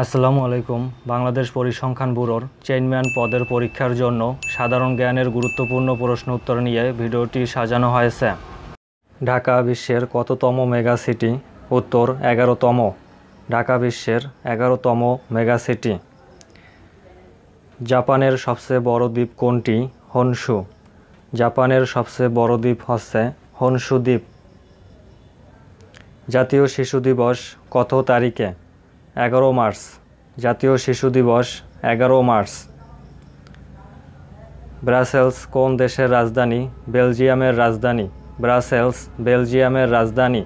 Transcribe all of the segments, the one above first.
আসসালামু আলাইকুম। বাংলাদেশ পরিসংখ্যান ব্যুরোর চেয়ারম্যান পদের পরীক্ষার জন্য সাধারণ জ্ঞানের গুরুত্বপূর্ণ প্রশ্ন উত্তর নিয়ে ভিডিওটি সাজানো হয়েছে। ঢাকা বিশ্বের কততম মেগা সিটি? উত্তর 11তম। ঢাকা বিশ্বের 11তম মেগা সিটি। জাপানের সবচেয়ে বড় দ্বীপ কোনটি? হনশু। জাপানের সবচেয়ে বড় দ্বীপ হচ্ছে হনশু দ্বীপ। জাতীয় শিশু দিবস কত তারিখে? 11 মার্চ। জাতীয় শিশু দিবস 11 মার্চ। ব্রাসেলস কোন দেশের রাজধানী? বেলজিয়ামের রাজধানী। ব্রাসেলস বেলজিয়ামের রাজধানী।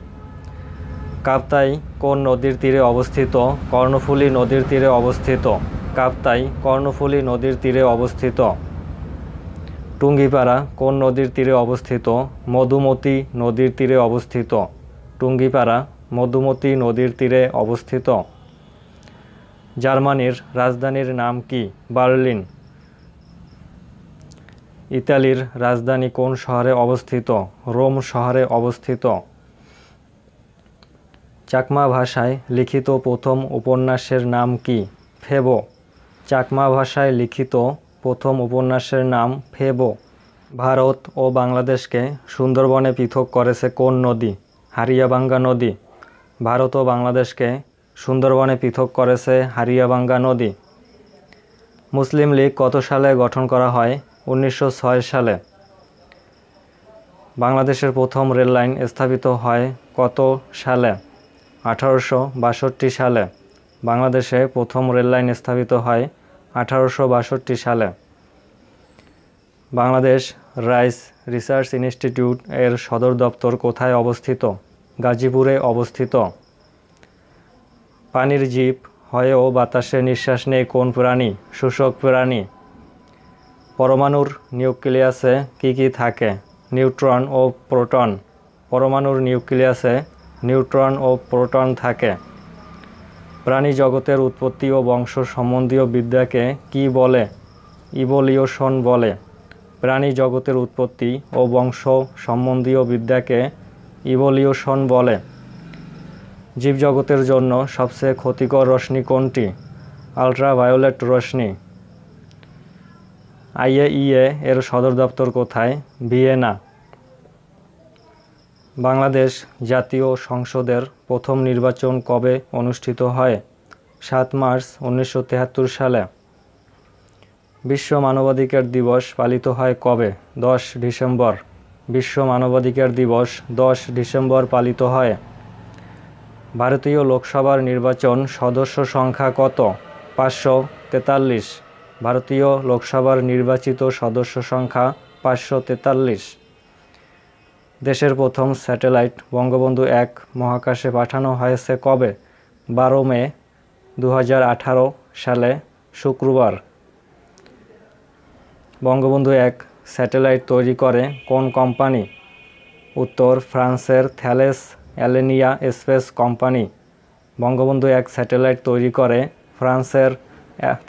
কাপ্তাই কোন নদীর তীরে অবস্থিত? কর্ণফুলী নদীর তীরে অবস্থিত। কাপ্তাই কর্ণফুলী নদীর তীরে অবস্থিত। টুঙ্গিপাড়া কোন নদীর তীরে অবস্থিত? মধুমতি নদীর তীরে অবস্থিত। টুঙ্গিপাড়া মধুমতি নদীর তীরে অবস্থিত। জার্মানির রাজধানীর নাম কি? বার্লিন। ইতালির রাজধানী কোন শহরে অবস্থিত? রোম শহরে অবস্থিত। চাকমা ভাষায় লিখিত প্রথম উপন্যাসের নাম কি? ফেবো। চাকমা ভাষায় লিখিত প্রথম উপন্যাসের নাম ফেবো। ভারত ও বাংলাদেশকে সুন্দরবনে পৃথক করেছে কোন নদী? হারিয়াবাঙ্গা নদী। ভারত ও বাংলাদেশকে সুন্দরবনে পৃথক করেছে হারিয়াবাঙ্গা নদী। মুসলিম লীগ কত সালে গঠন করা হয়? 1906 সালে। বাংলাদেশের প্রথম রেললাইন স্থাপিত হয় কত সালে? 1862 সালে। বাংলাদেশে প্রথম রেললাইন স্থাপিত হয় 1862 সালে। বাংলাদেশ রাইস রিসার্চ ইনস্টিটিউট এর সদর দপ্তর কোথায় অবস্থিত? গাজীপুরে অবস্থিত। পানির জীব হয়েও বাতাসে নিঃশ্বাস নেয় কোন প্রাণী? শুষ্ক প্রাণী। পরমাণুর নিউক্লিয়াসে কি কি থাকে? নিউট্রন ও প্রোটন। পরমাণুর নিউক্লিয়াসে নিউট্রন ও প্রোটন থাকে। প্রাণী জগতের উৎপত্তি ও বংশ সম্বন্ধীয় বিদ্যাকে কি বলে? ইভোলিউশন বলে। প্রাণী জগতের উৎপত্তি ও বংশ সম্বন্ধীয় বিদ্যাকে ইভোলিউশন বলে। জীবজগতের জন্য সবচেয়ে ক্ষতিকর রশ্মি কোনটি? আল্ট্রাভায়োলেট রশ্মি। আইএইএ এর সদর দপ্তর কোথায়? ভিয়েনা। বাংলাদেশ জাতীয় সংসদের প্রথম নির্বাচন কবে অনুষ্ঠিত হয়? 7 মার্চ 1973 সালে। বিশ্ব মানবাধিকার দিবস পালিত হয় কবে? 10 ডিসেম্বর। বিশ্ব মানবাধিকার দিবস 10 ডিসেম্বর পালিত হয়। ভারতীয় লোকসভার নির্বাচন সদস্য সংখ্যা কত? 543। ভারতীয় লোকসভার নির্বাচিত সদস্য সংখ্যা 543। দেশের প্রথম স্যাটেলাইট বঙ্গবন্ধু 1 মহাকাশে পাঠানো হয়েছে কবে? 12 মে 2018 সালে শুক্রবার। বঙ্গবন্ধু 1 স্যাটেলাইট তৈরি করে কোন কোম্পানি? উত্তর ফ্রান্সের Thales Alenia space company. Bangabandhu 1 satellite তৈরি করে ফ্রান্সের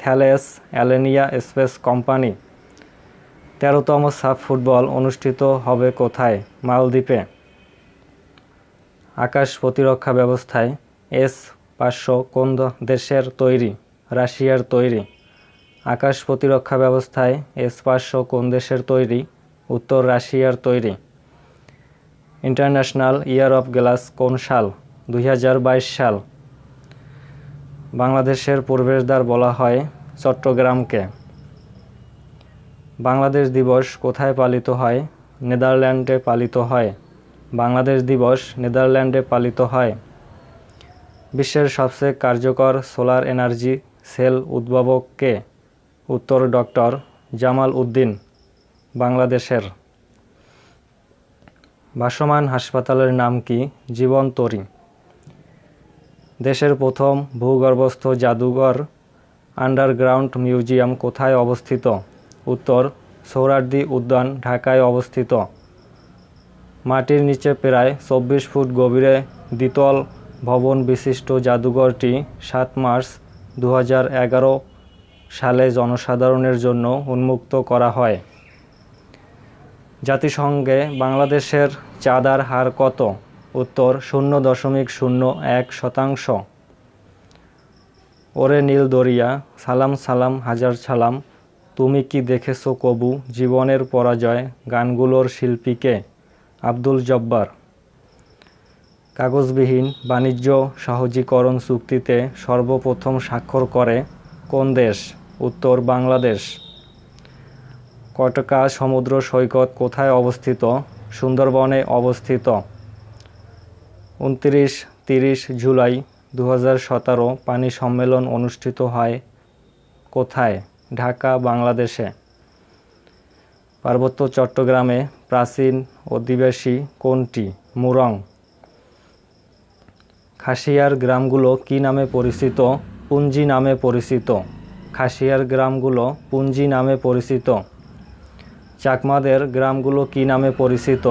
থ্যালেস অ্যালেনিয়া স্পেস কোম্পানি। 13তম সাফ ফুটবল অনুষ্ঠিত হবে কোথায়? মালদ্বীপে। আকাশ প্রতিরক্ষা ব্যবস্থায় S-500 কোন দেশের তৈরি? রাশিয়ার তৈরি। আকাশ প্রতিরক্ষা ব্যবস্থায় S-500 কোন দেশের তৈরি? উত্তর রাশিয়ার তৈরি। ইন্টারন্যাশনাল ইয়ার অফ গ্লাস কোন সাল? 2022 সাল। বাংলাদেশের প্রবেশদ্বার বলা হয় চট্টগ্রামকে। বাংলাদেশ দিবস কোথায় পালিত হয়? নেদারল্যান্ডে পালিত হয়। বাংলাদেশ দিবস নেদারল্যান্ডে পালিত হয়। বিশ্বের সবচেয়ে কার্যকর সোলার এনার্জি সেল উদ্ভাবক কে? উত্তর ডক্টর জামাল উদ্দিন। বাংলাদেশের। ভাসমান হাসপাতালের নাম কি? জীবনতরী। দেশের প্রথম ভূগর্ভস্থ জাদুঘর আন্ডারগ্রাউন্ড মিউজিয়াম কোথায় অবস্থিত? উত্তর সোহরাওয়ার্দী উদ্যান, ঢাকায় অবস্থিত। মাটির নিচে প্রায় 24 ফুট গভীরে দ্বিতল ভবন বিশিষ্ট জাদুঘরটি 7 মার্চ 2011 সালে জনসাধারণের জন্য উন্মুক্ত করা হয়। জাতিসংঘে বাংলাদেশের চাঁদার হার কত? উত্তর 0.01%। ওরে নীল দরিয়া সালাম সালাম হাজার সালাম, তুমি কি দেখেছো কবু জীবনের পরাজয়, গানগুলোর শিল্পীকে আব্দুল জব্বার। কাগজবিহীন বাণিজ্য সহজীকরণ চুক্তিতে সর্বপ্রথম স্বাক্ষর করে কোন দেশ? উত্তর বাংলাদেশ। কটকা সমুদ্র সৈকত কোথায় অবস্থিত? সুন্দরবনে অবস্থিত। 29-30 জুলাই 2017 পানি সম্মেলন অনুষ্ঠিত হয় কোথায়? ঢাকা, বাংলাদেশে। পার্বত্য চট্টগ্রামে প্রাচীন অধিবাসী কোনটি? মুরং। খাসিয়ার গ্রামগুলো কি নামে পরিচিত? পুঞ্জি নামে পরিচিত। খাসিয়ার গ্রামগুলো পুঞ্জি নামে পরিচিত। চাকমাদের গ্রামগুলো কি নামে পরিচিত?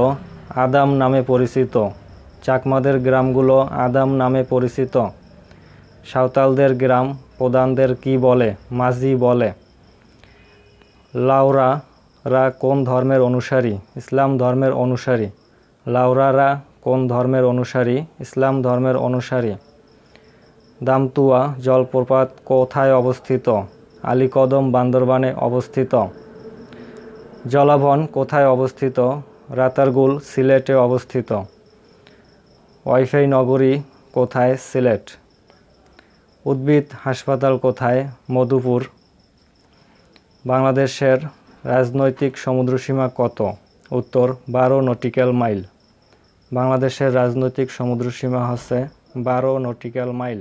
আদাম নামে পরিচিত। চাকমাদের গ্রামগুলো আদাম নামে পরিচিত। সাঁওতালদের গ্রাম প্রধানদের কি বলে? মাঝি বলে। লাউরারা কোন ধর্মের অনুসারী? ইসলাম ধর্মের অনুসারী। লাউরারা কোন ধর্মের অনুসারী? ইসলাম ধর্মের অনুসারী। দামতুয়া জলপ্রপাত কোথায় অবস্থিত? আলীকদম, বান্দরবানে অবস্থিত। জলাভন কোথায় অবস্থিত? রাতারগুল, সিলেটে অবস্থিত। ওয়াইফাই নগরী কোথায়? সিলেট। উদ্ভিদ হাসপাতাল কোথায়? মধুপুর। বাংলাদেশের রাজনৈতিক সমুদ্রসীমা কত? উত্তর 12 নটিক্যাল মাইল। বাংলাদেশের রাজনৈতিক সমুদ্রসীমা হচ্ছে 12 নটিক্যাল মাইল।